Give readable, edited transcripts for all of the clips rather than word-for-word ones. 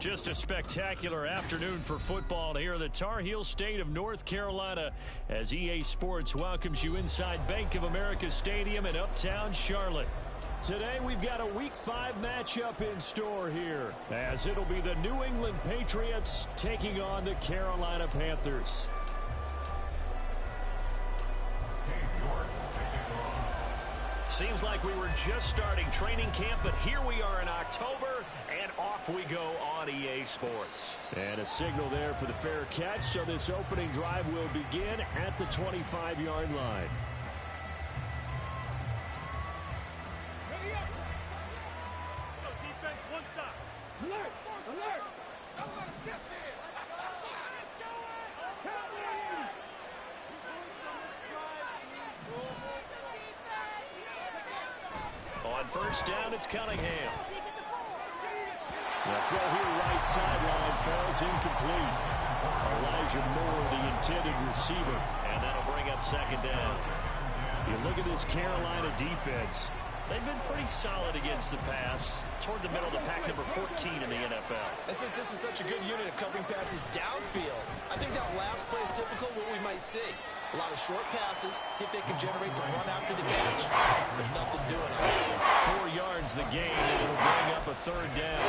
Just a spectacular afternoon for football here in the Tar Heel state of North Carolina as EA Sports welcomes you inside Bank of America Stadium in Uptown Charlotte. Today we've got a Week 5 matchup in store here as it'll be the New England Patriots taking on the Carolina Panthers. Seems like we were just starting training camp, but here we are in October, and off we go on EA Sports. And a signal there for the fair catch, so this opening drive will begin at the 25-yard line. Defense, one stop. Alert! Alert! Don't let him get there! On first down, it's Cunningham. The throw here right sideline falls incomplete. Elijah Moore, the intended receiver, and that'll bring up second down. You look at this Carolina defense. They've been pretty solid against the pass, toward the middle of the pack, number 14 in the NFL. This is such a good unit of covering passes downfield. I think that last play is typical of what we might see. A lot of short passes, see if they can generate some run after the catch, but nothing doing it. 4 yards the gain, and it'll bring up a third down.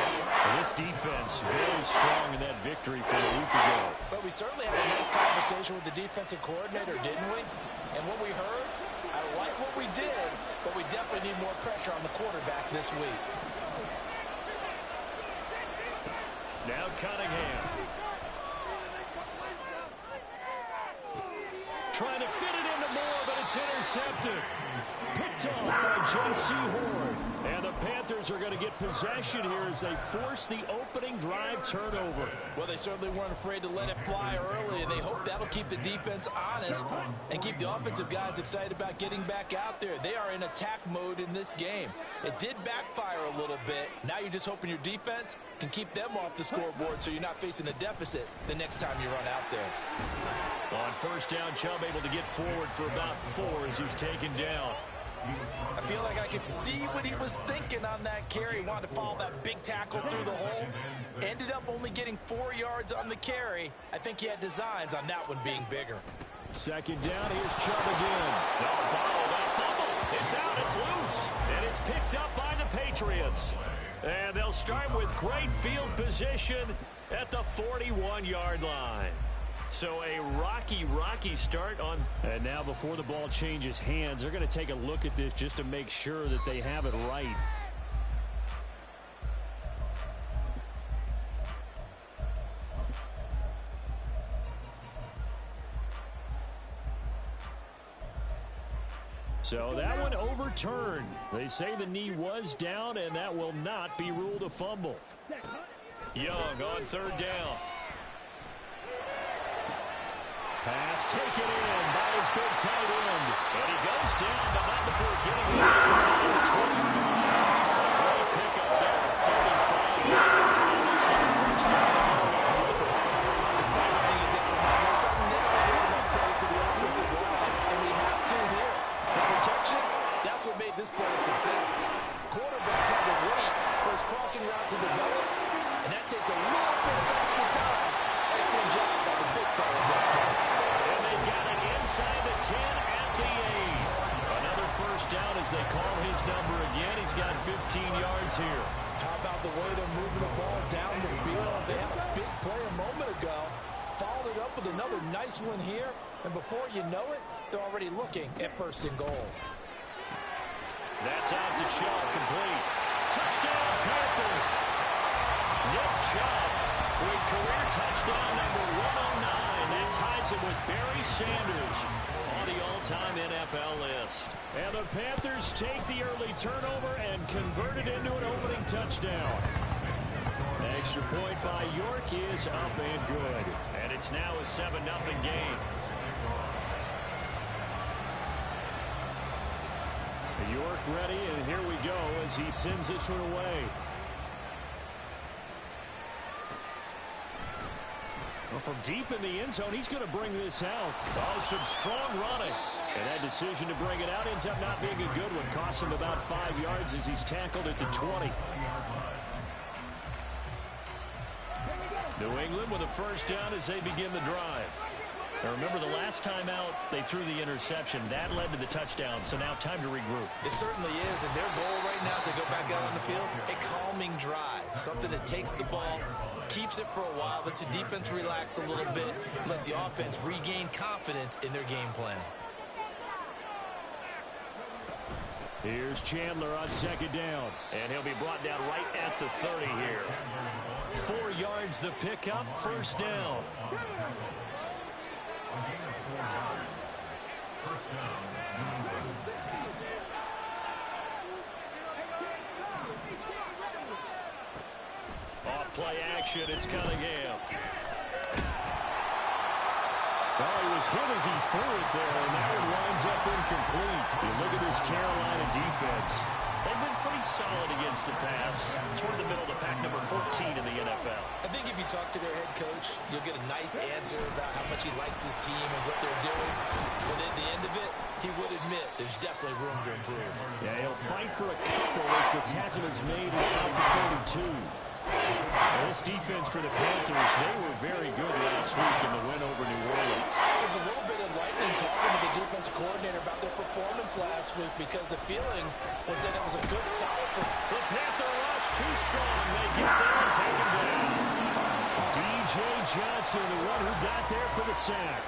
This defense very strong in that victory from a week ago. But we certainly had a nice conversation with the defensive coordinator, didn't we? And what we heard, I like what we did, but we definitely need more pressure on the quarterback this week. Now Cunningham. Trying to fit it into Moore, but it's intercepted. Picked off by J.C. Horn. And the Panthers are going to get possession here as they force the opening drive turnover. Well, they certainly weren't afraid to let it fly early, and they hope that'll keep the defense honest and keep the offensive guys excited about getting back out there. They are in attack mode in this game. It did backfire a little bit. Now you're just hoping your defense can keep them off the scoreboard so you're not facing a deficit the next time you run out there. On first down, Chubb able to get forward for about 4 as he's taken down. I feel like I could see what he was thinking on that carry. Wanted to follow that big tackle through the hole. Ended up only getting 4 yards on the carry. I think he had designs on that one being bigger. Second down, here's Chubb again. No, bottle, that fumble. It's out, it's loose. And it's picked up by the Patriots. And they'll start with great field position at the 41-yard line. So a rocky start on. And now before the ball changes hands, they're going to take a look at this just to make sure that they have it right. So that one overturned. They say the knee was down, and that will not be ruled a fumble. Young on third down. Pass taken in by his big tight end. And he goes down, but not before getting his inside the 25. A great pickup there, 35 yards. And he's on the first down. Despite running it down highlights, I'm never giving up credit to the offensive line, and we have to here. The protection, that's what made this play a success. Quarterback had to wait for his crossing route to develop, and that takes a little bit of extra time. Excellent job by the big fellas up there. Inside the 10 at the 8. Another first down as they call his number again. He's got 15 yards here. How about the way they're moving the ball down the field? They had a big play a moment ago. Followed it up with another nice one here. And before you know it, they're already looking at first and goal. That's out to Chubb, complete. Touchdown, Panthers. Nick Chubb with career touchdown number 109. That ties him with Barry Sanders on the all-time NFL list. And the Panthers take the early turnover and convert it into an opening touchdown. Extra point by York is up and good. And it's now a 7-0 game. York ready, and here we go as he sends this one away. Well, from deep in the end zone, he's going to bring this out. Oh, some strong running. And that decision to bring it out ends up not being a good one. Costs him about 5 yards as he's tackled at the 20. New England with a first down as they begin the drive. Now remember, the last time out, they threw the interception. That led to the touchdown, so now time to regroup. It certainly is, and their goal right now as they go back out on the field, a calming drive, something that takes the ball, keeps it for a while, lets the defense relax a little bit, lets the offense regain confidence in their game plan. Here's Chandler on second down, and he'll be brought down right at the 30 here. 4 yards the pickup, first down. Off play action, it's Cunningham. Oh, he was hit as he threw it there, and that one winds up incomplete. You look at this Carolina defense. They've been pretty solid against the pass, toward the middle of the pack, number 14 in the NFL. I think if you talk to their head coach, you'll get a nice answer about how much he likes his team and what they're doing. But at the end of it, he would admit there's definitely room to improve. Yeah, he'll fight for a couple as the tackle is made at about the 32. Well, this defense for the Panthers, they were very good last week in the win over New Orleans. There's a little bit of enlightening talking with the defense coordinator about their performance last week because the feeling was that it was a good, solid. The Panther rush too strong. They get there and take him down. D.J. Johnson, the one who got there for the sack.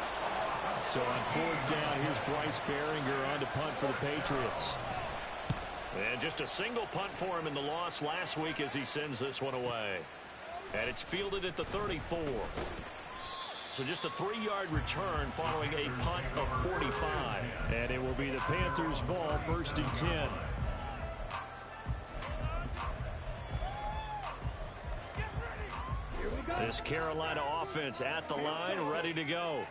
So on fourth down, here's Bryce Baringer on to punt for the Patriots. And just a single punt for him in the loss last week as he sends this one away. And it's fielded at the 34. So just a 3-yard return following a punt of 45. And it will be the Panthers' ball, first and 10. This Carolina offense at the line, ready to go.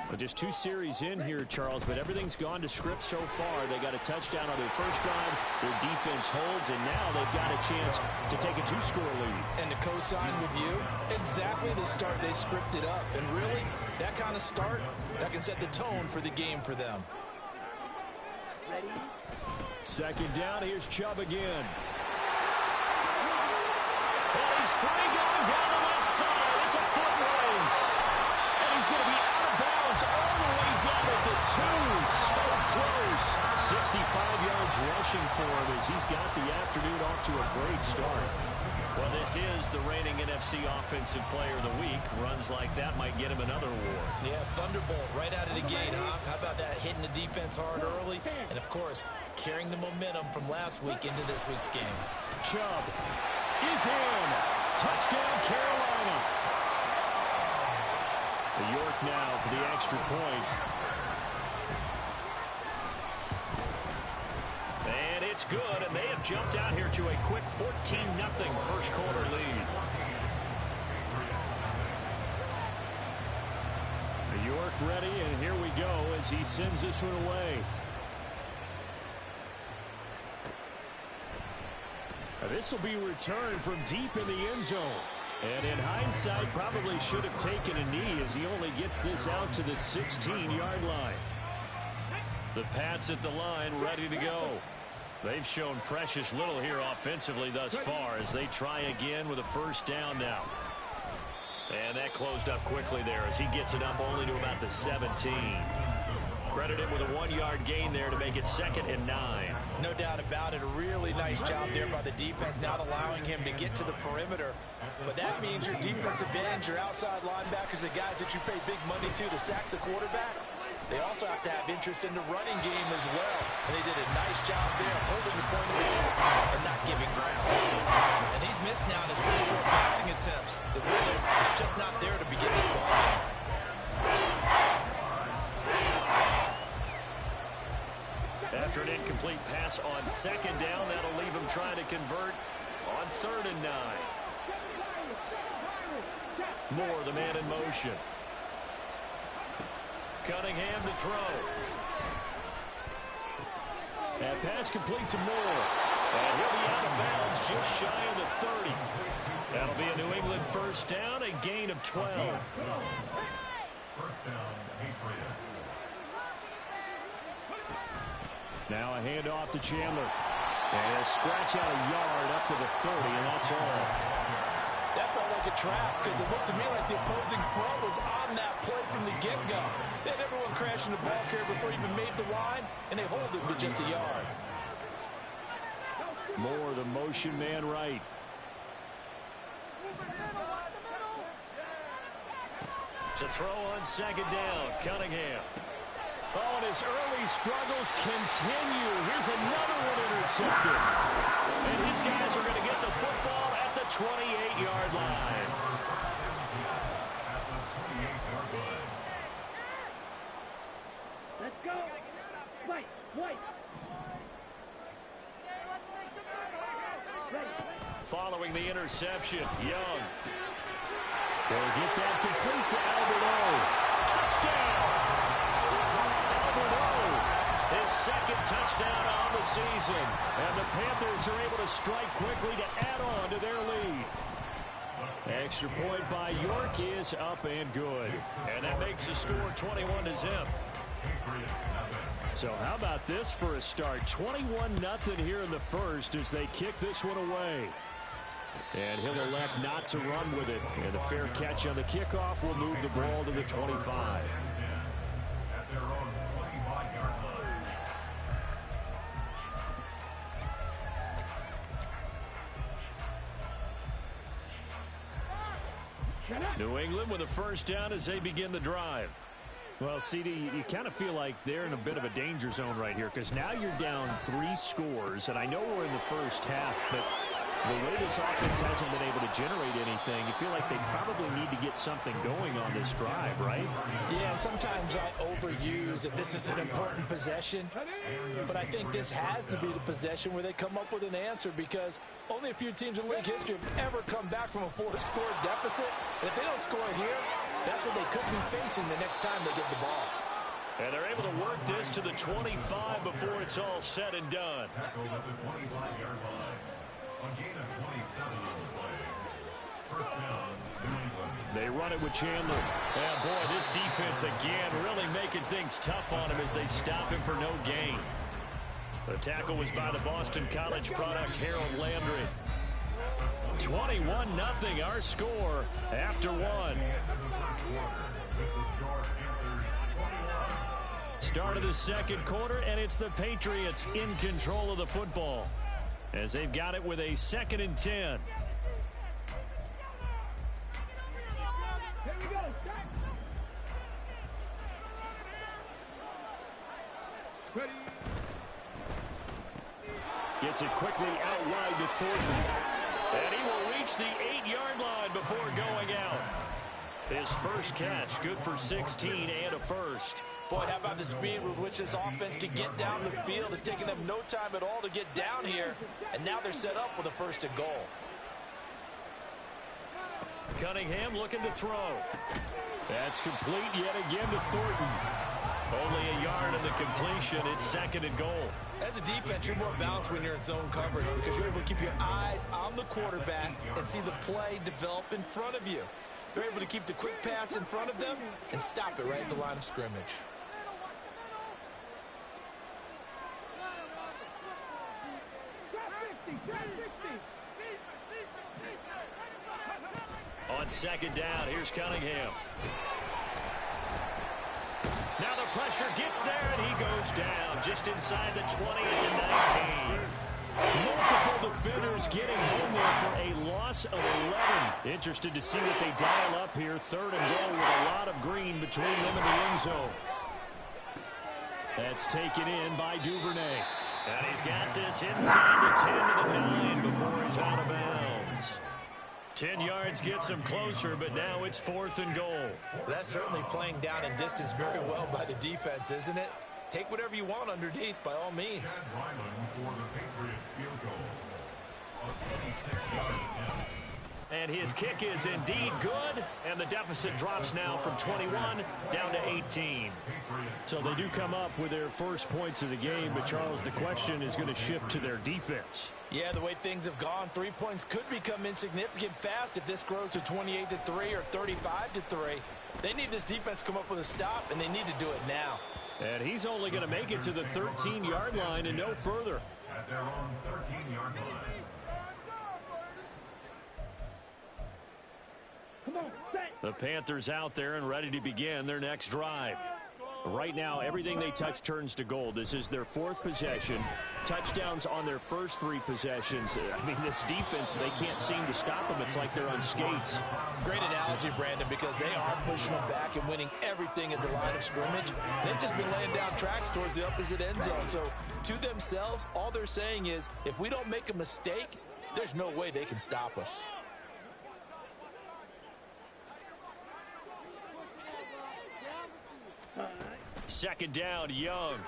Well, just 2 series in here, Charles, but everything's gone to script so far. They got a touchdown on their first drive. Their defense holds, and now they've got a chance to take a 2-score lead. And to co-sign with you, exactly the start they scripted up. And really, that kind of start, that can set the tone for the game for them. Second down, here's Chubb again. Oh, he's free going down the left side. It's a foot race. And he's going to be out of bounds all the way down at the 2. So close. 65 yards rushing for him as he's got the afternoon off to a great start. Well, this is the reigning NFC Offensive Player of the Week. Runs like that might get him another award. Yeah, Thunderbolt right out of the gate, huh? How about that, hitting the defense hard early? And, of course, carrying the momentum from last week into this week's game. Chubb is in. Touchdown, Carolina. York now for the extra point. And it's good, and they have jumped out here to a quick 14-0 first quarter lead. York ready, and here we go as he sends this one away. This will be returned from deep in the end zone. And in hindsight, probably should have taken a knee as he only gets this out to the 16-yard line. The Pats at the line, ready to go. They've shown precious little here offensively thus far as they try again with a first down now. And that closed up quickly there as he gets it up only to about the 17. Credit him with a 1-yard gain there to make it 2nd and 9. No doubt about it. A really nice job there by the defense, not allowing him to get to the perimeter. But that means your defensive ends, your outside linebackers, the guys that you pay big money to sack the quarterback, they also have to have interest in the running game as well. And they did a nice job there holding the point of attack and not giving ground. And he's missed now in his first 4 passing attempts. The rhythm is just not there to begin this ball game. After an incomplete pass on 2nd down, that'll leave him trying to convert on 3rd and 9. Moore, the man in motion. Cunningham to throw. That pass complete to Moore. And he'll be out of bounds just shy of the 30. That'll be a New England first down, a gain of 12. First down, Patriots. Now a handoff to Chandler. And he'll scratch out a yard up to the 30, and that's all. That felt like a trap because it looked to me like the opposing front was on that play from the get-go. They had everyone crashing the ball carrier before he even made the line, and they hold him to just a yard. More the motion man right. To throw on second down, Cunningham. Oh, and his early struggles continue. Here's another one intercepted. And his guys are going to get the football at the 28-yard line. Let's go. White. Following the interception, Young. They'll get that complete to Albert O. Touchdown! Albert O, his second touchdown on the season. And the Panthers are able to strike quickly to add on to their lead. Extra point by York is up and good. And that makes the score 21-0. So how about this for a start? 21-0 here in the first as they kick this one away. And he'll elect not to run with it. And a fair catch on the kickoff will move the ball to the 25. New England with a first down as they begin the drive. Well, CD, you kind of feel like they're in a bit of a danger zone right here because now you're down 3 scores, and I know we're in the first half, but the way this offense hasn't been able to generate anything, you feel like they probably need to get something going on this drive, right? Yeah, and sometimes I overuse that this is an important possession, but I think this has to be the possession where they come up with an answer because only a few teams in league history have ever come back from a 4-score deficit, and if they don't score here, that's what they could be facing the next time they get the ball. And they're able to work this to the 25 before it's all said and done. They run it with Chandler. And boy, this defense again really making things tough on him as they stop him for no gain. The tackle was by the Boston College product Harold Landry. 21-0 our score after one. Start of the second quarter, and it's the Patriots in control of the football as they've got it with a 2nd and 10. Here we go. Ready. Gets it quickly out wide to Thornton. And he will reach the 8-yard line before going out. His first catch, good for 16 and a first. Boy, how about the speed with which this offense can get down the field? It's taken them no time at all to get down here, and now they're set up with a 1st and goal. Cunningham looking to throw. That's complete yet again to Thornton. Only a yard in the completion. It's 2nd and goal. As a defense, you're more balanced when you're in zone coverage because you're able to keep your eyes on the quarterback and see the play develop in front of you. They're able to keep the quick pass in front of them and stop it right at the line of scrimmage. On 2nd down, here's Cunningham. Now the pressure gets there, and he goes down just inside the 20 at the 19. Multiple defenders getting home there for a loss of 11. Interested to see what they dial up here. 3rd and goal with a lot of green between them and the end zone. That's taken in by Duvernay. And he's got this inside the 10 to the 9 before he's out of bounds. 10 yards gets him closer, but now it's 4th and goal. That's certainly playing down in distance very well by the defense, isn't it? Take whatever you want underneath, by all means. And his kick is indeed good, and the deficit drops now from 21 down to 18. So they do come up with their first points of the game, but Charles, the question is going to shift to their defense. Yeah, the way things have gone, 3 points could become insignificant fast if this grows to 28-3 or 35-3. They need this defense to come up with a stop, and they need to do it now. And he's only going to make it to the 13-yard line and no further. At their own 13-yard line. The Panthers out there and ready to begin their next drive. Right now, everything they touch turns to gold. This is their 4th possession. Touchdowns on their first 3 possessions. I mean, this defense, they can't seem to stop them. It's like they're on skates. Great analogy, Brandon, because they are pushing them back and winning everything at the line of scrimmage. They've just been laying down tracks towards the opposite end zone. So, to themselves, all they're saying is, if we don't make a mistake, there's no way they can stop us. Second down, Young.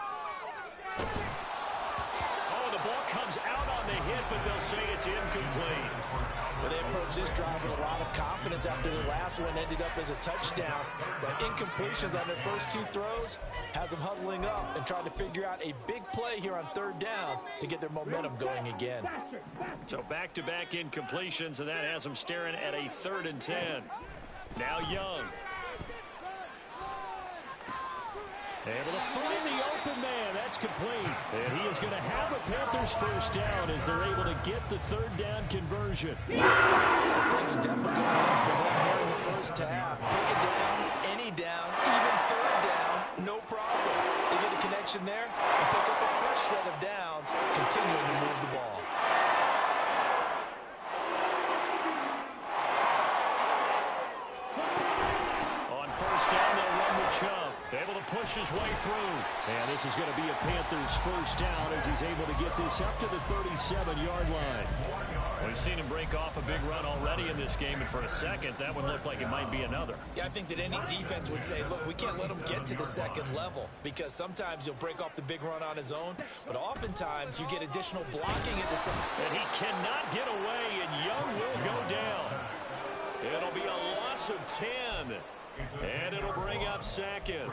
Oh, the ball comes out on the hit, but they'll say it's incomplete. Well, they approached this drive with a lot of confidence after the last one ended up as a touchdown. But incompletions on their first 2 throws has them huddling up and trying to figure out a big play here on 3rd down to get their momentum going again. So back-to-back incompletions, and that has them staring at a 3rd and 10. Now Young. Able to find the open man. That's complete. And he is going to have a Panthers first down as they're able to get the 3rd down conversion. Things are definitely going on for them here in the first half. Pick it down, any down, even 3rd down, no problem. They get a connection there and pick up a fresh set of downs, continuing to move the ball. On first down, they'll run with Chubb. Able to push his way through. And this is going to be a Panthers first down as he's able to get this up to the 37-yard line. We've seen him break off a big run already in this game, and for a second, that one looked like it might be another. Yeah, I think that any defense would say, look, we can't let him get to the 2nd level, because sometimes he'll break off the big run on his own, but oftentimes you get additional blocking at the second. And he cannot get away, and Young will go down. It'll be a loss of 10. And it'll bring up 2nd.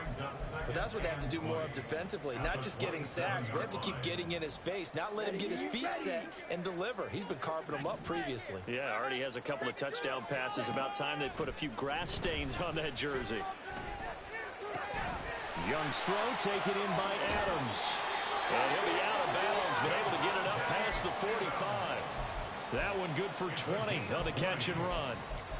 But that's what they have to do more of defensively, not just getting sacks, but they have to keep getting in his face, not let him get his feet set and deliver. He's been carving them up previously. Yeah, already has a couple of touchdown passes. About time they put a few grass stains on that jersey. Young's throw taken in by Adams. And he'll be out of bounds, but able to get it up past the 45. That one good for 20 on the catch and run.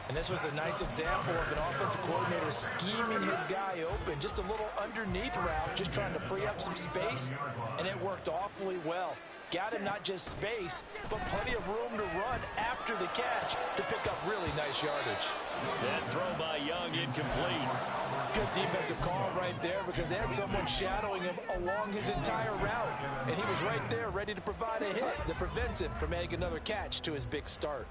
And this was a nice example of an offensive coordinator scheming his guy open. Just a little underneath route, just trying to free up some space, and it worked awfully well. Got him not just space, but plenty of room to run after the catch to pick up really nice yardage. That throw by Young incomplete. Good defensive call right there because they had someone shadowing him along his entire route. And he was right there ready to provide a hit that prevents him from making another catch to his big start.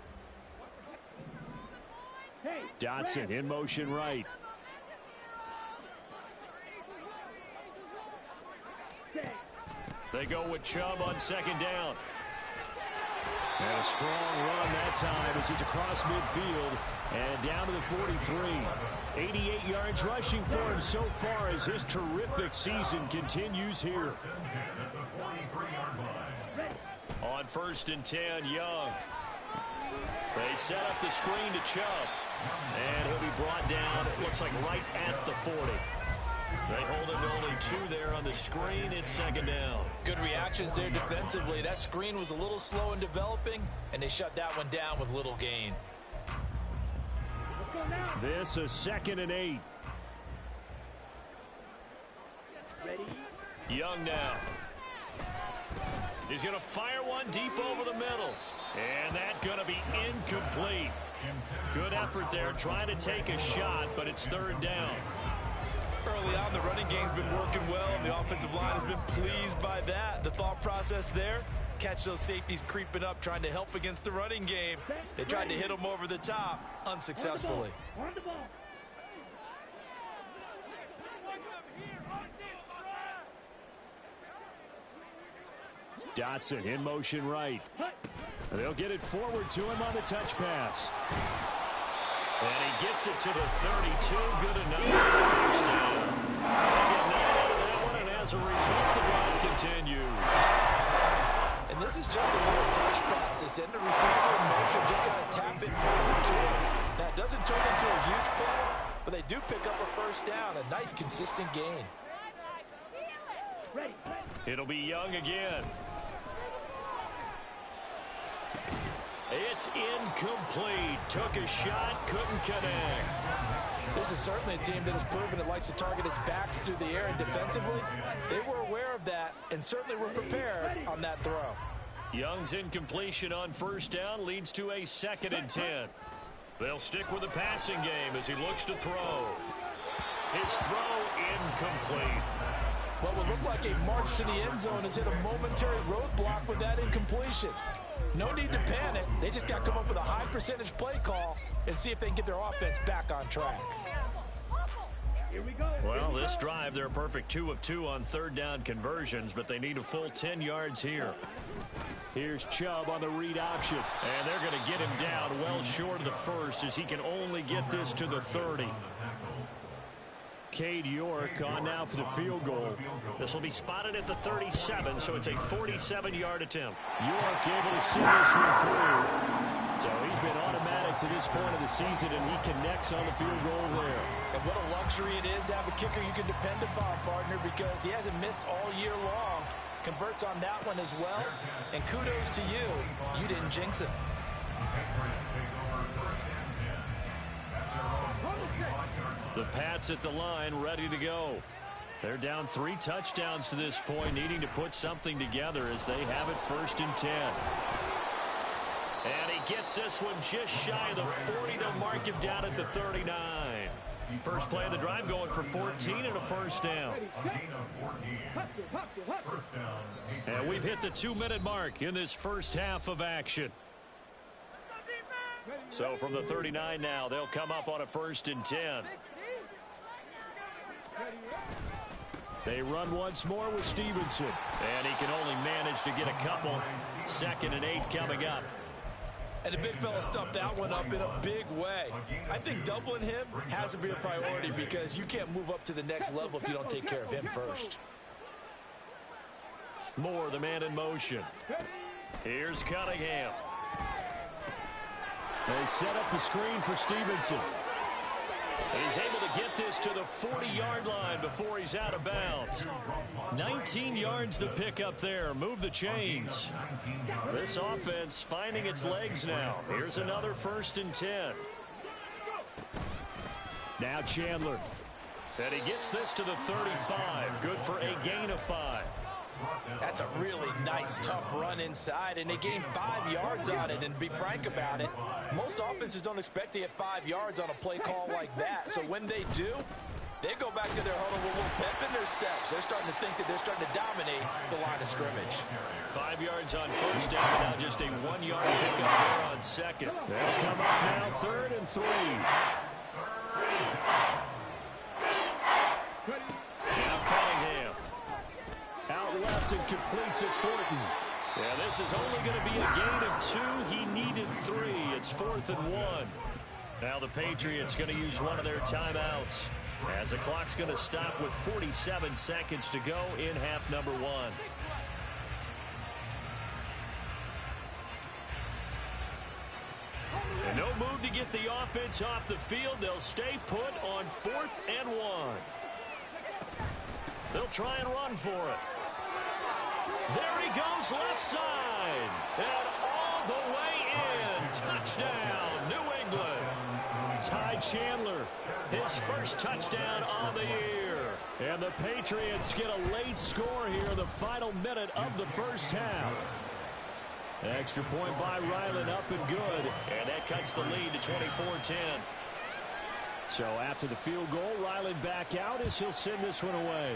Dotson in motion right. They go with Chubb on 2nd down. And a strong run that time as he's across midfield and down to the 43. 88 yards rushing for him so far as his terrific season continues here. On 1st and 10, Young. They set up the screen to Chubb. And he'll be brought down, it looks like right at the 40. They hold him to only 2 there on the screen. It's 2nd down. Good reactions there defensively. That screen was a little slow in developing, and they shut that one down with little gain. This is 2nd and 8. Young now. He's going to fire one deep over the middle. And that's going to be incomplete. Good effort there trying to take a shot, but it's 3rd down. Early on, the running game's been working well, and the offensive line has been pleased by that. The thought process there, catch those safeties creeping up, trying to help against the running game. They tried to hit them over the top, unsuccessfully. Dotson in motion right. They'll get it forward to him on the touch pass. And he gets it to the 32. Good enough for the first down. They get 9 out of that one, and as a result, the drive continues. And this is just a little touch pass. They send the receiver in motion, just got to tap it forward to him. Now, it doesn't turn into a huge play, but they do pick up a first down. A nice, consistent gain. It'll be Young again. It's incomplete. Took a shot, couldn't connect. This is certainly a team that has proven it likes to target its backs through the air, and defensively, they were aware of that and certainly were prepared on that throw. Young's incompletion on first down leads to a 2nd and 10. They'll stick with the passing game as he looks to throw. His throw incomplete. What would look like a march to the end zone has hit a momentary roadblock with that incompletion. No need to panic. They just got to come up with a high percentage play call and see if they can get their offense back on track. Well, this drive, they're a perfect 2 of 2 on 3rd down conversions, but they need a full 10 yards here. Here's Chubb on the read option, and they're going to get him down well short of the first as he can only get this to the 30. Cade York on now for the field goal. This will be spotted at the 37, so it's a 47-yard attempt. York able to see this one through. So he's been automatic to this point of the season, and he connects on the field goal there. And what a luxury it is to have a kicker you can depend upon, partner, because he hasn't missed all year long. Converts on that one as well. And kudos to you. You didn't jinx it. The Pats at the line, ready to go. They're down 3 touchdowns to this point, needing to put something together as they have it 1st and 10. And he gets this one just shy of the 40 to mark him down at the 39. First play of the drive going for 14 and a first down. And we've hit the 2-minute mark in this first half of action. So from the 39 now, they'll come up on a 1st and 10. They run once more with Stevenson. And he can only manage to get a couple. 2nd and 8 coming up. And the big fella stuffed that one up in a big way. I think doubling him has to be a priority because you can't move up to the next level if you don't take care of him first. Moore, the man in motion. Here's Cunningham. They set up the screen for Stevenson. He's able to get this to the 40-yard line before he's out of bounds. 19 yards to pick up there. Move the chains. This offense finding its legs now. Here's another 1st and 10. Now Chandler. And he gets this to the 35. Good for a gain of 5. That's a really nice, tough run inside, and they gained 5 yards on it. And to be frank about it, most offenses don't expect to get 5 yards on a play call like that. So when they do, they go back to their huddle with a little pep in their steps. They're starting to think that they're starting to dominate the line of scrimmage. 5 yards on first down, and now just a 1-yard pickup there on second. They'll come up now 3rd and 3. Now Cunningham. Out left and complete to Thornton. Yeah, this is only going to be a gain of 2. He needed 3. It's 4th and 1. Now the Patriots going to use one of their timeouts as the clock's going to stop with 47 seconds to go in half number 1. And no move to get the offense off the field. They'll stay put on 4th and 1. They'll try and run for it. There he goes left side. And all the way in. Touchdown, New England. Ty Chandler, his first touchdown on the year. And the Patriots get a late score here in the final minute of the first half. Extra point by Ryland, up and good. And that cuts the lead to 24-10. So after the field goal, Ryland back out as he'll send this one away.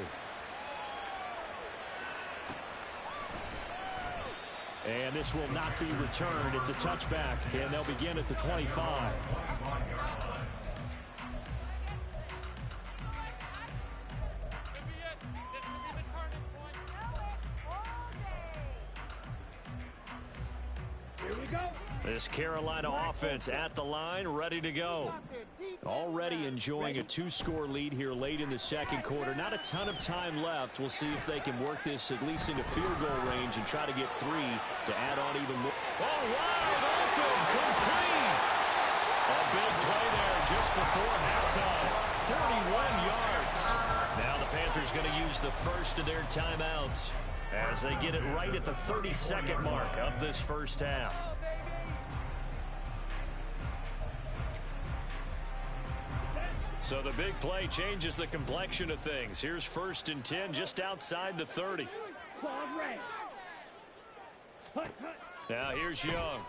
And this will not be returned. It's a touchback, and they'll begin at the 25. This Carolina offense at the line, ready to go. Already enjoying a 2-score lead here late in the second quarter. Not a ton of time left. We'll see if they can work this at least into field goal range and try to get 3 to add on even more. Oh, wide open, complete. A big play there just before halftime. 41 yards. Now the Panthers going to use the first of their timeouts as they get it right at the 32nd mark of this first half. So the big play changes the complexion of things. Here's 1st and 10 just outside the 30. Now here's Young.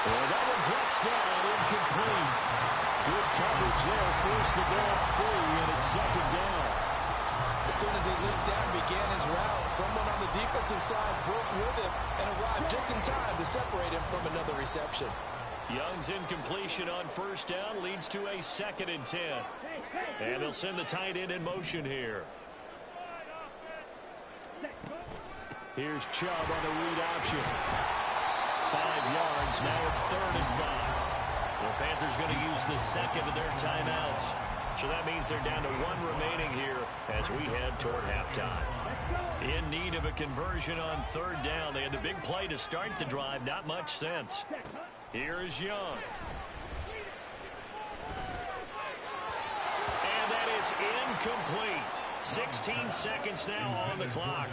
And that one drops down, incomplete. Good coverage there, forced the ball free, and it's 2nd down. As soon as he leaped down, began his route, someone on the defensive side broke with him and arrived just in time to separate him from another reception. Young's incompletion on 1st down leads to a 2nd and 10. And they'll send the tight end in motion here. Here's Chubb on the read option. 5 yards. Now it's 3rd and 5. The Panthers going to use the 2nd of their timeouts. So that means they're down to 1 remaining here as we head toward halftime. In need of a conversion on 3rd down. They had the big play to start the drive. Not much sense. Here is Young. And that is incomplete. 16 seconds now on the clock.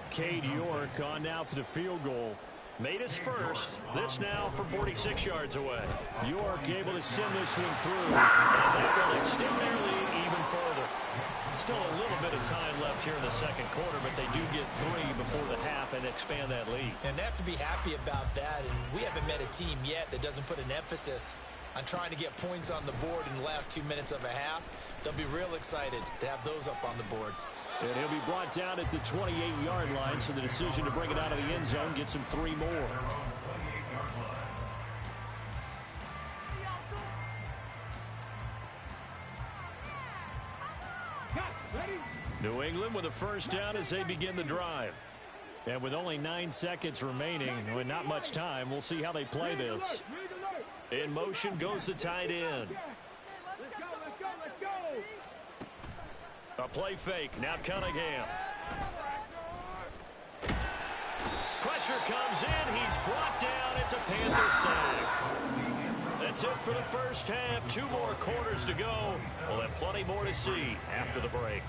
Cade York on now for the field goal. Made his first. This now from 46 yards away. York able to send this one through. And that will extend their lead even further. Still a little bit of time left here in the 2nd quarter, but they do get 3 before the half and expand that lead. And they have to be happy about that. And we haven't met a team yet that doesn't put an emphasis on trying to get points on the board in the last 2 minutes of a half. They'll be real excited to have those up on the board. And he'll be brought down at the 28-yard line, so the decision to bring it out of the end zone gets him 3 more. New England with a 1st down as they begin the drive. And with only 9 seconds remaining, with not much time, we'll see how they play this. In motion goes the tight end. A play fake. Now Cunningham. Pressure comes in. He's brought down. It's a Panther sack. That's it for the 1st half. 2 more quarters to go. We'll have plenty more to see after the break.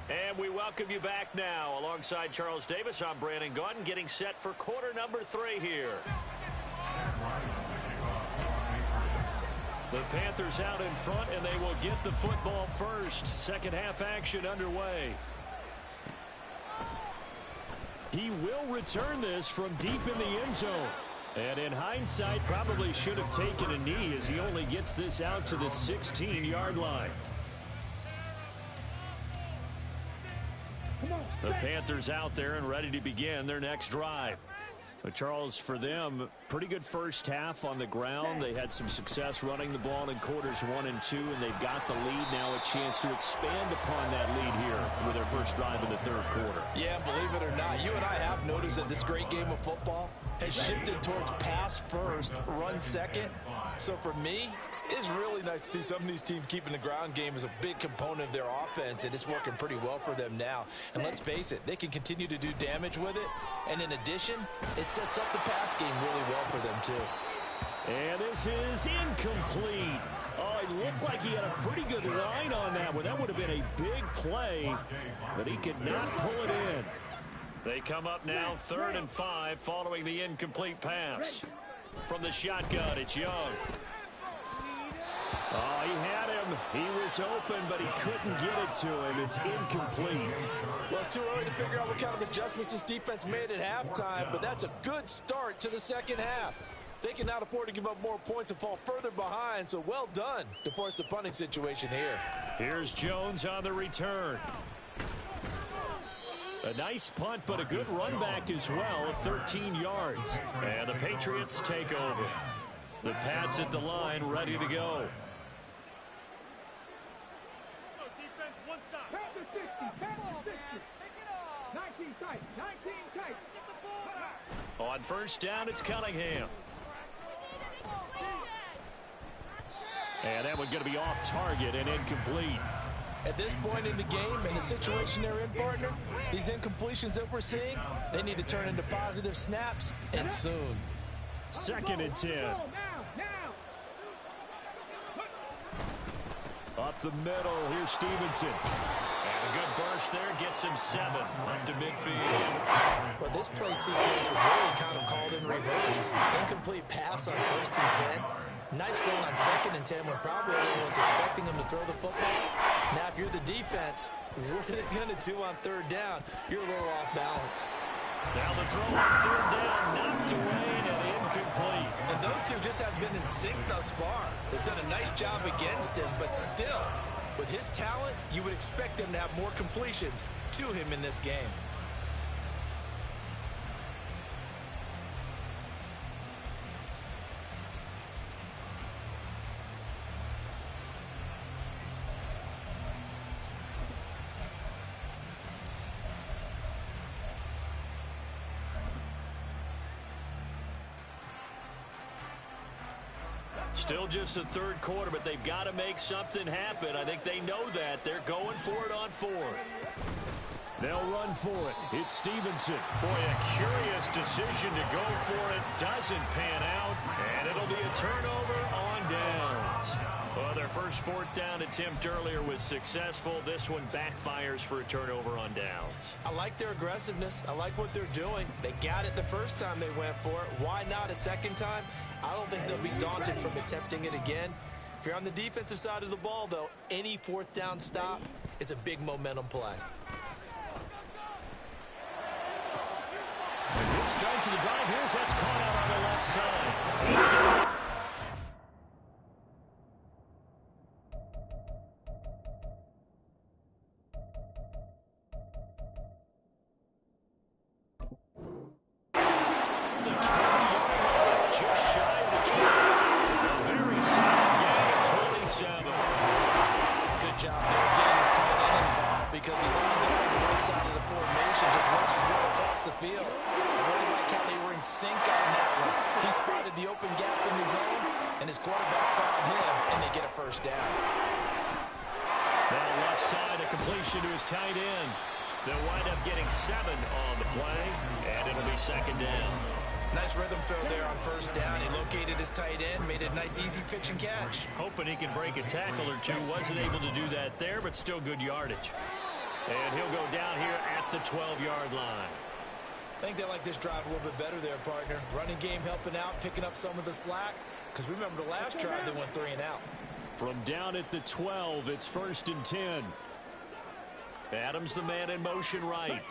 And we welcome you back now. Alongside Charles Davis, I'm Brandon Gaudin, getting set for quarter number 3 here. The Panthers out in front, and they will get the football first. 2nd half action underway. He will return this from deep in the end zone. And in hindsight, probably should have taken a knee as he only gets this out to the 16-yard line. The Panthers out there and ready to begin their next drive. But Charles, for them, pretty good 1st half on the ground. They had some success running the ball in quarters 1 and 2, and they've got the lead now, a chance to expand upon that lead here with their first drive in the 3rd quarter. Yeah, believe it or not, you and I have noticed that this great game of football has shifted towards pass first, run second. So for me, it's really nice to see some of these teams keeping the ground game as a big component of their offense, and it's working pretty well for them now. And let's face it, they can continue to do damage with it. And in addition, it sets up the pass game really well for them, too. And this is incomplete. Oh, it looked like he had a pretty good line on that one. That would have been a big play, but he could not pull it in. They come up now 3rd and 5 following the incomplete pass. From the shotgun, it's Young. Oh, he had him. He was open, but he couldn't get it to him. It's incomplete. Well, it's too early to figure out what kind of adjustments this defense made at halftime, but that's a good start to the 2nd half. They cannot afford to give up more points and fall further behind, so well done to force the punting situation here. Here's Jones on the return. A nice punt, but a good run back as well at 13 yards. And the Patriots take over. The Pats at the line, ready to go. On 1st down, it's Cunningham. And that one going to be off target and incomplete. At this point in the game and the situation they're in, partner, these incompletions that we're seeing, they need to turn into positive snaps, and soon. 2nd and 10. Up the middle, here's Stevenson. And a good burst there gets him 7 up to midfield. Well, this play sequence was really kind of called in reverse. Incomplete pass on 1st and 10. Nice run on 2nd and 10 when probably everyone was expecting him to throw the football. Now, if you're the defense, what are they going to do on 3rd down? You're a little off balance. Now the throw on 3rd down, knocked away and incomplete. And those two just haven't been in sync thus far. They've done a nice job against him, but still, with his talent, you would expect them to have more completions to him in this game. Still just the 3rd quarter, but they've got to make something happen. I think they know that. They're going for it on 4th. They'll run for it. It's Stevenson. Boy, a curious decision to go for it. Doesn't pan out, and it'll be a turnover on downs. Well, their first 4th down attempt earlier was successful. This one backfires for a turnover on downs. I like their aggressiveness. I like what they're doing. They got it the first time they went for it. Why not a second time? I don't think they'll be daunted from attempting it again. If you're on the defensive side of the ball, though, any 4th down stop is a big momentum play. A good start to the drive. Here's that's caught out on the left side. To his tight end. They'll wind up getting 7 on the play, and it'll be 2nd down. Nice rhythm throw there on 1st down. He located his tight end, made it a nice, easy pitch and catch. Hoping he can break a tackle or two. Wasn't able to do that there, but still good yardage. And he'll go down here at the 12-yard line. I think they like this drive a little bit better there, partner. Running game helping out, picking up some of the slack. Because remember, the last drive, they went 3 and out. From down at the 12, it's 1st and 10. Adams the man in motion right.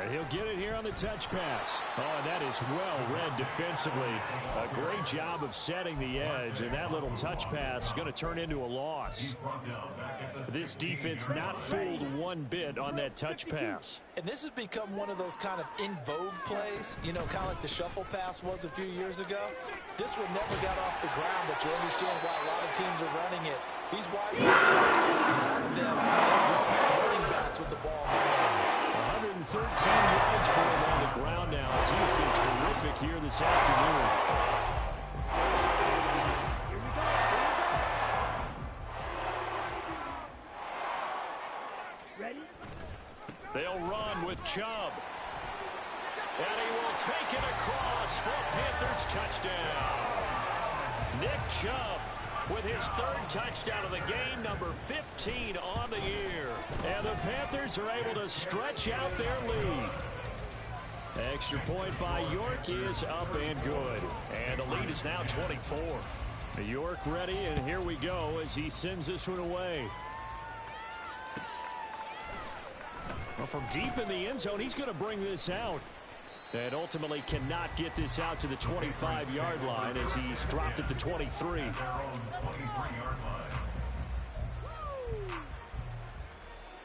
And he'll get it here on the touch pass. Oh, and that is well read defensively. A great job of setting the edge, and that little touch pass is going to turn into a loss. This defense not fooled one bit on that touch pass. And this has become one of those kind of in vogue plays, you know, kind of like the shuffle pass was a few years ago. This one never got off the ground, but you understand why a lot of teams are running it. These wide receivers, a lot of them are running backs with the ball in their hands. 113 yards for him on the ground now. He's been terrific here this afternoon. Ready? They'll run with Chubb. And he will take it across for a Panthers touchdown. Nick Chubb with his 3rd touchdown of the game, number 15 on the year. And the Panthers are able to stretch out their lead. Extra point by York is up and good. And the lead is now 24. York ready, and here we go as he sends this one away. Well, from deep in the end zone, he's going to bring this out. And ultimately cannot get this out to the 25-yard line as he's dropped at the 23.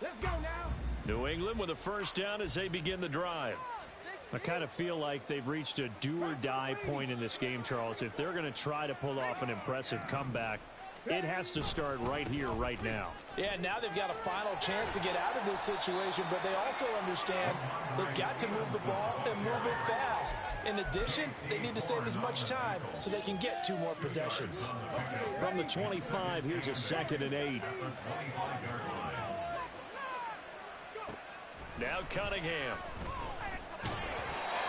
Let's go now. New England with a 1st down as they begin the drive. I kind of feel like they've reached a do-or-die point in this game, Charles. If they're going to try to pull off an impressive comeback, It has to start right here, right now. Yeah, now they've got a final chance to get out of this situation, but they also understand they've got to move the ball and move it fast. In addition, they need to save as much time so they can get 2 more possessions. From the 25, here's a 2nd and 8. Now Cunningham.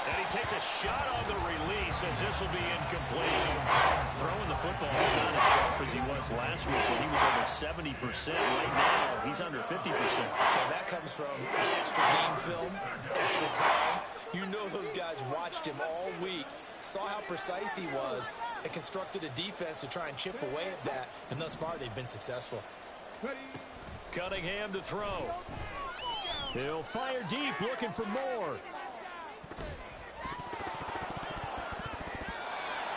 And he takes a shot on the release as this will be incomplete. Throwing the football is not as sharp as he was last week, but he was over 70%. Right now, he's under 50%. Well, that comes from extra game film, extra time. You know those guys watched him all week, saw how precise he was, and constructed a defense to try and chip away at that, and thus far they've been successful. Cunningham to throw. He'll fire deep, looking for more.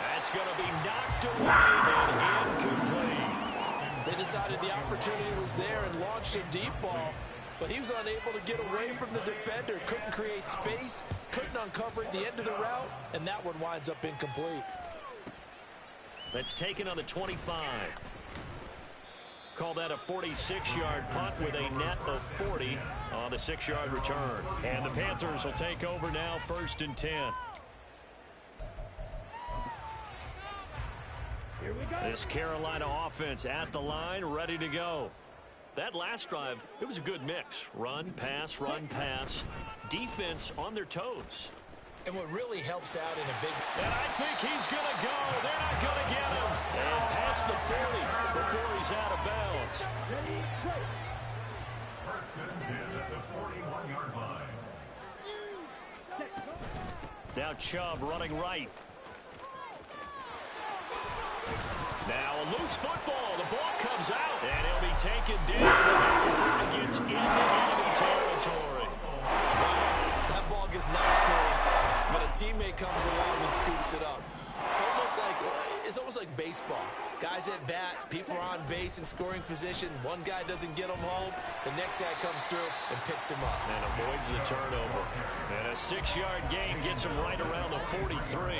That's going to be knocked away and incomplete. They decided the opportunity was there and launched a deep ball, but he was unable to get away from the defender, couldn't create space, couldn't uncover at the end of the route, and that one winds up incomplete. That's taken on the 25. Call that a 46-yard punt with a net of 40 on the 6-yard return. And the Panthers will take over now, 1st and 10. Here we go. This Carolina offense at the line, ready to go. That last drive, it was a good mix. Run, pass, defense on their toes. And what really helps out in a big... And I think he's going to go. They're not going to get him. And past the 40 before he's out of bounds. Ready, go. Now Chubb running right. Now a loose football. The ball comes out. And he'll be taken down before it gets into enemy territory. That ball gets knocked free, but a teammate comes along and scoops it up. It's almost like baseball. Guys at bat, people are on base in scoring position. One guy doesn't get him home. The next guy comes through and picks him up. And avoids the turnover. And a 6-yard gain gets him right around the 43.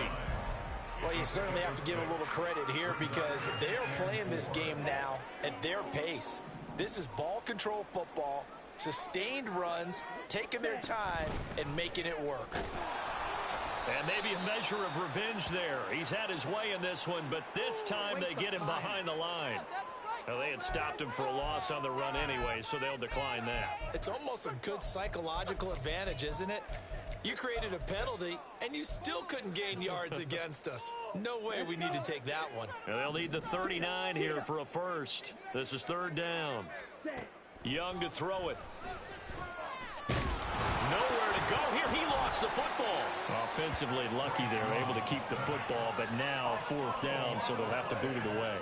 Well, you certainly have to give a little credit here because they are playing this game now at their pace. This is ball control football, sustained runs, taking their time, and making it work. And maybe a measure of revenge there. He's had his way in this one, but this time they get him behind the line. Now, they had stopped him for a loss on the run anyway, so they'll decline that. It's almost a good psychological advantage, isn't it? You created a penalty, and you still couldn't gain yards against us. No way we need to take that one. And they'll need the 39 here for a first. This is 3rd down. Young to throw it. Nowhere to go here. He lost the football. Offensively lucky they're able to keep the football, but now 4th down, so they'll have to boot it away.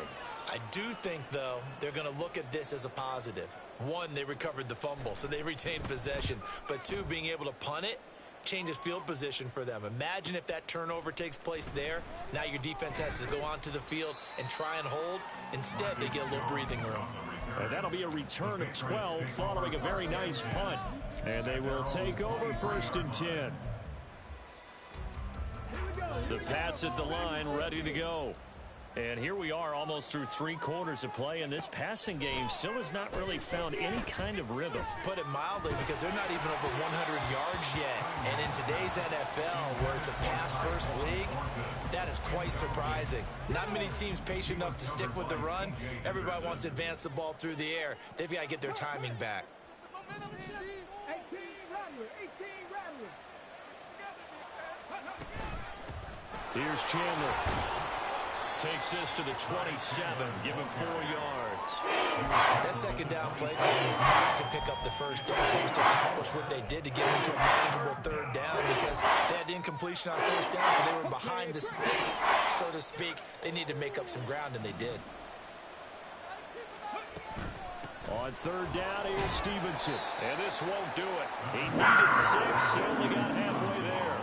I do think, though, they're going to look at this as a positive. 1, they recovered the fumble, so they retained possession. But 2, being able to punt it changes field position for them. Imagine if that turnover takes place there. Now your defense has to go onto the field and try and hold. Instead, they get a little breathing room. And that'll be a return of 12 following a very nice punt. And they will take over 1st and 10. The Pats at the line, ready to go. And here we are almost through 3 quarters of play, and this passing game still has not really found any kind of rhythm. Put it mildly, because they're not even over 100 yards yet. And in today's NFL, where it's a pass-first league, that is quite surprising. Not many teams patient enough to stick with the run. Everybody wants to advance the ball through the air. They've got to get their timing back. 18 Rattler. Here's Chandler. Takes this to the 27. Give him 4 yards. That 2nd down play call was not to pick up the 1st down. It was to accomplish what they did to get into a manageable 3rd down because they had incompletion on 1st down, so they were behind the sticks, so to speak. They needed to make up some ground, and they did. On 3rd down, here's Stevenson. And this won't do it. He needed 6. He only got halfway there.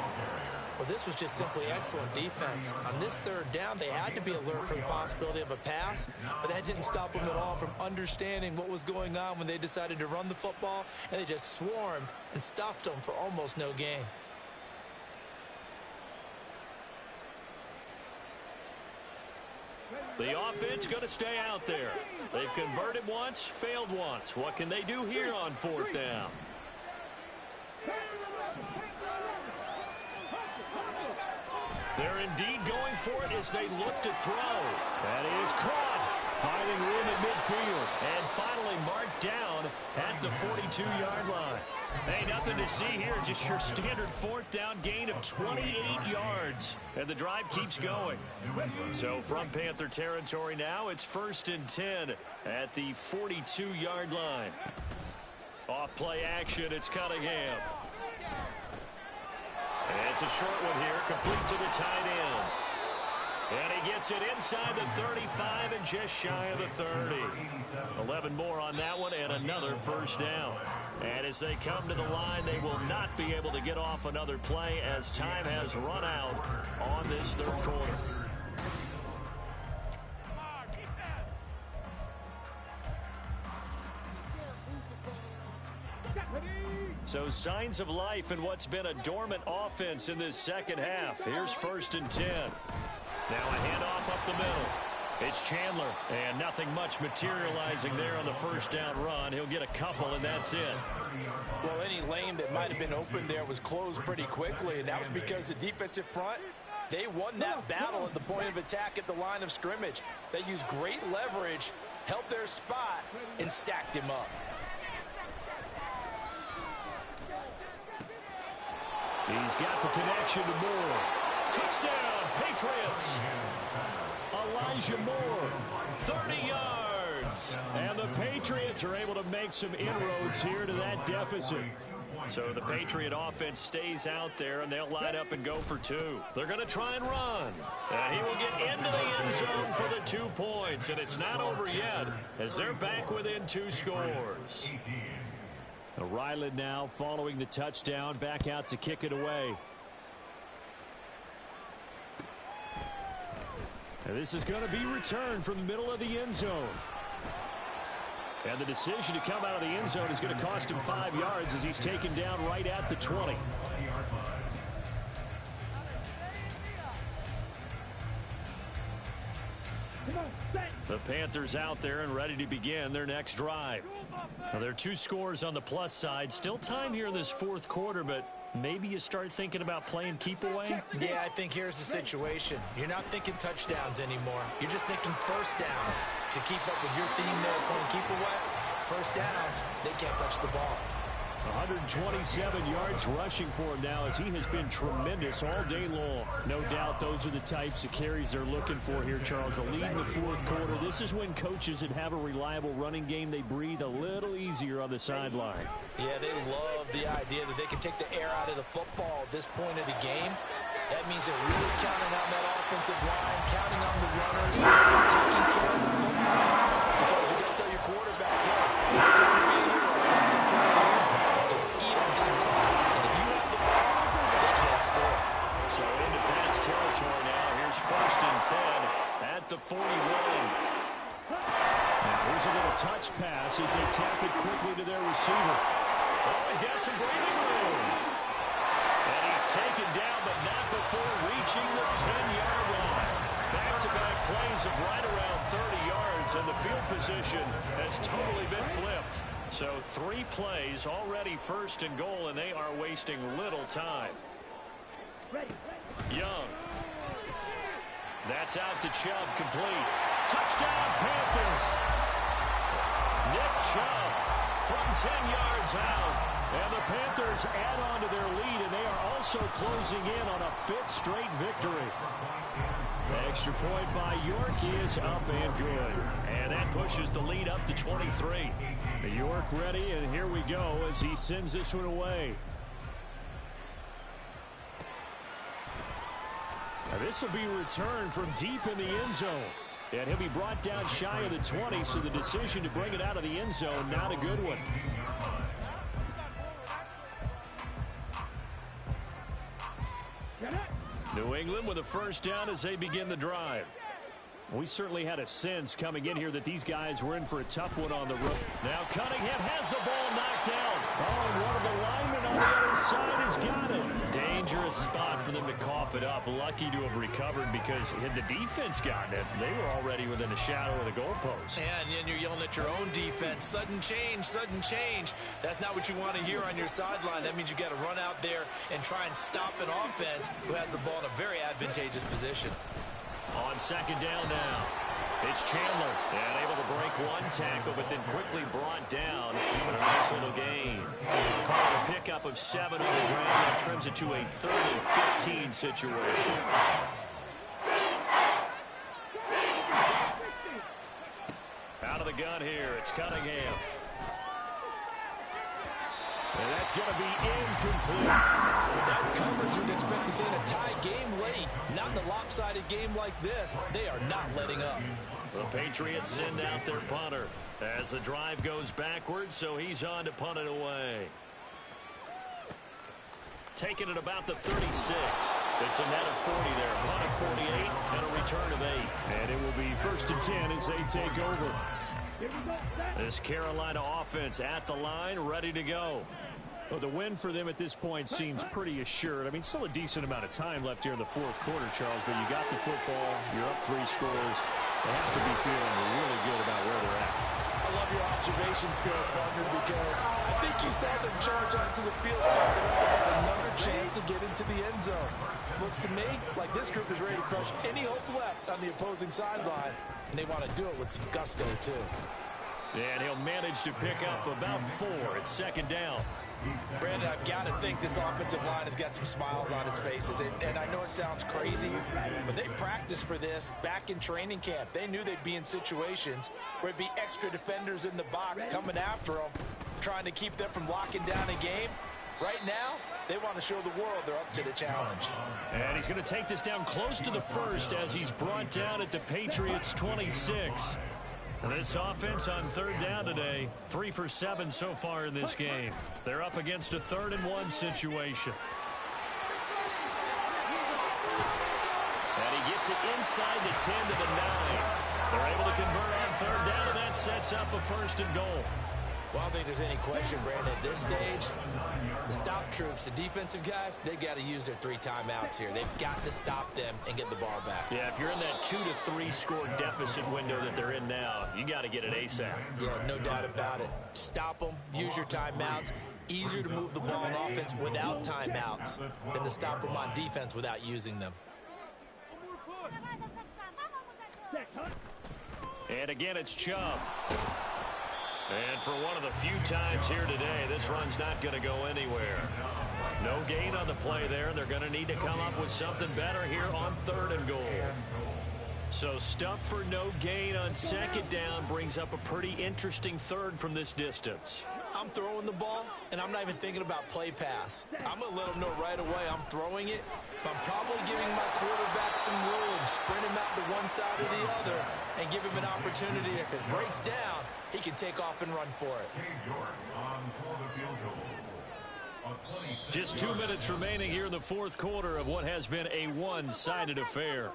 Well, this was just simply excellent defense. On this 3rd down, they had to be alert for the possibility of a pass, but that didn't stop them at all from understanding what was going on when they decided to run the football, and they just swarmed and stuffed them for almost no gain. The offense going to stay out there. They've converted once, failed once. What can they do here on fourth down? They're indeed going for it as they look to throw. That is caught. Finding room at midfield. And finally marked down at the 42-yard line. Hey, nothing to see here. Just your standard fourth down gain of 28 yards. And the drive keeps going. So from Panther territory now, it's 1st and 10 at the 42-yard line. Off play action, it's Cunningham. And it's a short one here, complete to the tight end. And he gets it inside the 35 and just shy of the 30. 11 more on that one and another first down. And as they come to the line, they will not be able to get off another play as time has run out on this third quarter. So signs of life in what's been a dormant offense in this second half. Here's 1st and 10. Now a handoff up the middle. It's Chandler, and nothing much materializing there on the first down run. He'll get a couple, and that's it. Well, any lane that might have been open there was closed pretty quickly, and that was because the defensive front, they won that battle at the point of attack at the line of scrimmage. They used great leverage, held their spot, and stacked him up. He's got the connection to Moore. Touchdown, Patriots. Elijah Moore, 30 yards. And the Patriots are able to make some inroads here to that deficit. So the Patriot offense stays out there, and they'll line up and go for two. They're going to try and run. And he will get into the end zone for the 2 points. And it's not over yet as they're back within 2 scores. Ryland now following the touchdown, back out to kick it away. And this is going to be returned from the middle of the end zone. And the decision to come out of the end zone is going to cost him 5 yards as he's taken down right at the 20. The Panthers out there and ready to begin their next drive. Now, there are 2 scores on the plus side. Still time here in this fourth quarter, but maybe you start thinking about playing keep away? Yeah, I think here's the situation. You're not thinking touchdowns anymore. You're just thinking first downs. To keep up with your theme there, playing keep away, first downs, they can't touch the ball. 127 yards rushing for him now as he has been tremendous all day long. No doubt those are the types of carries they're looking for here, Charles. The lead in the fourth quarter. This is when coaches that have a reliable running game, they breathe a little easier on the sideline. Yeah, they love the idea that they can take the air out of the football at this point of the game. That means they're really counting on that offensive line, counting on the runners, taking care of the football. Because you got to tell your quarterback, hey, I'm time to be a hero. Just eat on that clock. And if you have the ball, they can't score. So into Pats territory now. Here's 1st and 10 at the 41. Now here's a little touch pass as they tap it quickly to their receiver. Oh, he's got some breathing room. And he's taken down, but not before reaching the 10-yard line. Back-to-back plays of right around 30 yards, and the field position has totally been flipped. So 3 plays already 1st and goal, and they are wasting little time. Young. That's out to Chubb, complete. Touchdown, Panthers. Nick Chubb from 10 yards out. And the Panthers add on to their lead, and they are also closing in on a 5th straight victory. The extra point by York is up and good. And that pushes the lead up to 23. York ready, and here we go as he sends this one away. Now this will be returned from deep in the end zone. And he'll be brought down shy of the 20, so the decision to bring it out of the end zone, not a good one. New England with a first down as they begin the drive. We certainly had a sense coming in here that these guys were in for a tough one on the road. Now Cunningham has the ball knocked down. Oh, and one of the linemen on the other side has got it. dangerous spot for them to cough it up. Lucky to have recovered because had the defense gotten it, they were already within the shadow of the goalpost. And then you're yelling at your own defense. Sudden change, sudden change. That's not what you want to hear on your sideline. That means you got to run out there and try and stop an offense who has the ball in a very advantageous position. On second down now, it's Chandler. And able to break one tackle, but then quickly brought down. But a nice little gain. Call a pickup of 7 on the ground. That trims it to a 3rd and 15 situation. Out of the gun here, it's Cunningham. And that's going to be incomplete. That's coverage you'd expect to see in a tie game late. Not in a lopsided game like this. They are not letting up. The Patriots send out their punter as the drive goes backwards, so he's on to punt it away. Taking it about the 36. It's a net of 40 there. Punt of 48 and a return of 8. And it will be 1st and 10 as they take over. This Carolina offense at the line, ready to go. Well, the win for them at this point seems pretty assured. I mean, still a decent amount of time left here in the 4th quarter, Charles, but you got the football, you're up 3 scores. They have to be feeling really good about where they're at. I love your observation skills, partner, because I think you saw them charge onto the field about another chance to get into the end zone. Looks to me like this group is ready to crush any hope left on the opposing sideline, and they want to do it with some gusto, too. And he'll manage to pick up about 4 at second down. Brandon, I've got to think this offensive line has got some smiles on its faces. And I know it sounds crazy, but they practiced for this back in training camp. They knew they'd be in situations where it'd be extra defenders in the box coming after them, trying to keep them from locking down a game. Right now, they want to show the world they're up to the challenge. And he's going to take this down close to the 1st as he's brought down at the Patriots' 26. And this offense on 3rd down today, 3 for 7 so far in this game. They're up against a 3rd and 1 situation. And he gets it inside the 10 to the 9. They're able to convert on 3rd down, and that sets up a 1st and goal. Well, I don't think there's any question, Brandon, at this stage, the stop troops, the defensive guys, they got to use their 3 timeouts here. They've got to stop them and get the ball back. Yeah, if you're in that 2 to 3 score deficit window that they're in now, you got to get it ASAP. Yeah, no doubt about it. Stop them, use your timeouts. Easier to move the ball on offense without timeouts than to stop them on defense without using them. And again, it's Chubb. And for one of the few times here today, this run's not going to go anywhere. No gain on the play there. They're going to need to come up with something better here on 3rd and goal. So stuff for no gain on 2nd down brings up a pretty interesting 3rd from this distance. I'm throwing the ball, and I'm not even thinking about play pass. I'm going to let them know right away I'm throwing it, but I'm probably giving my quarterback some room, sprint him out to one side or the other, and give him an opportunity. If it breaks down, he can take off and run for it. Just 2 minutes remaining here in the 4th quarter of what has been a one-sided affair.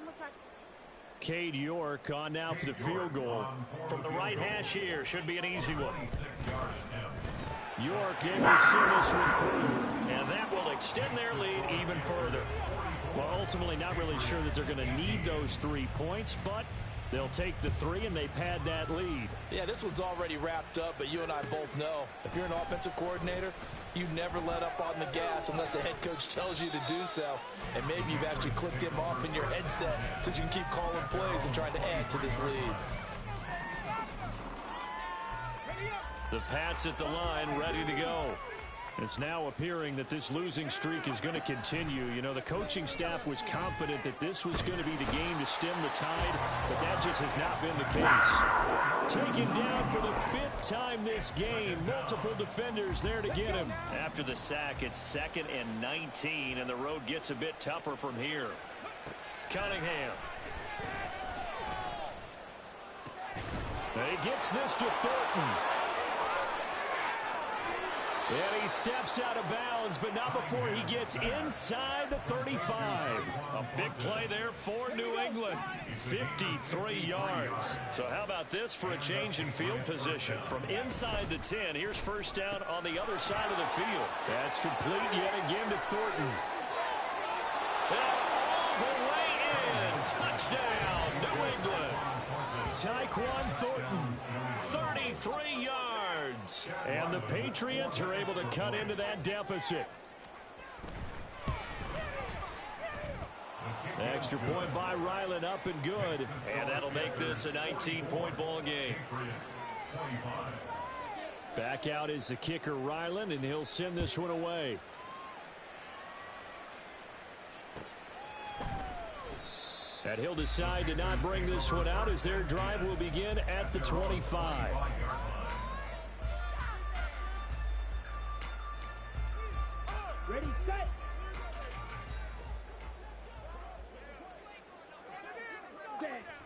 Cade York on now for the field goal. From the right hash here, should be an easy one. York able to see this one through, and that will extend their lead even further. Well, ultimately not really sure that they're going to need those 3 points, but they'll take the 3 and they pad that lead. Yeah, this one's already wrapped up, but you and I both know if you're an offensive coordinator, you never let up on the gas unless the head coach tells you to do so. And maybe you've actually clicked him off in your headset so you can keep calling plays and trying to add to this lead. The Pats at the line, ready to go. It's now appearing that this losing streak is going to continue. You know, the coaching staff was confident that this was going to be the game to stem the tide, but that just has not been the case. Taken down for the 5th time this game. Multiple defenders there to get him. After the sack, it's 2nd and 19, and the road gets a bit tougher from here. Cunningham. And he gets this to Thornton. And he steps out of bounds, but not before he gets inside the 35. A big play there for New England. 53 yards. So how about this for a change in field position? From inside the 10, here's 1st down on the other side of the field. That's complete yet again to Thornton. all the way in. Touchdown, New England. Tyquan Thornton, 33 yards. and the Patriots are able to cut into that deficit. Extra point by Ryland, up and good. And that'll make this a 19-point ball game. Back out is the kicker, Ryland, and he'll send this one away. And he'll decide to not bring this one out as their drive will begin at the 25. Ready, set.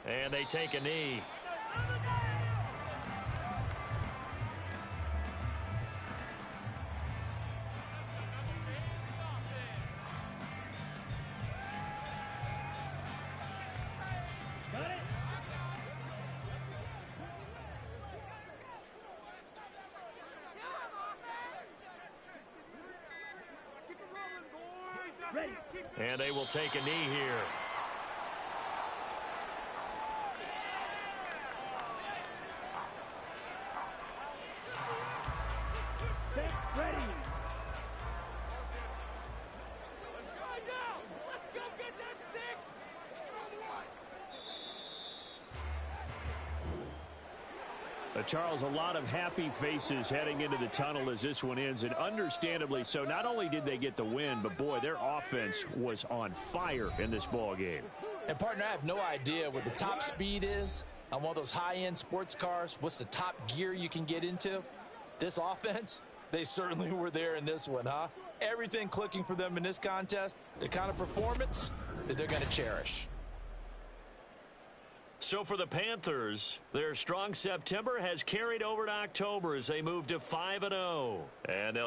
And they take a knee. Got it. Ready. And they will take a knee here. Set. Ready. Charles, a lot of happy faces heading into the tunnel as this one ends, and understandably so. Not only did they get the win, but boy, their offense was on fire in this ball game. And partner, I have no idea what the top speed is on one of those high-end sports cars. What's the top gear you can get into? This offense, they certainly were there in this one, huh? Everything clicking for them in this contest, the kind of performance that they're going to cherish. So for the Panthers, their strong September has carried over to October as they move to 5-0. And they'll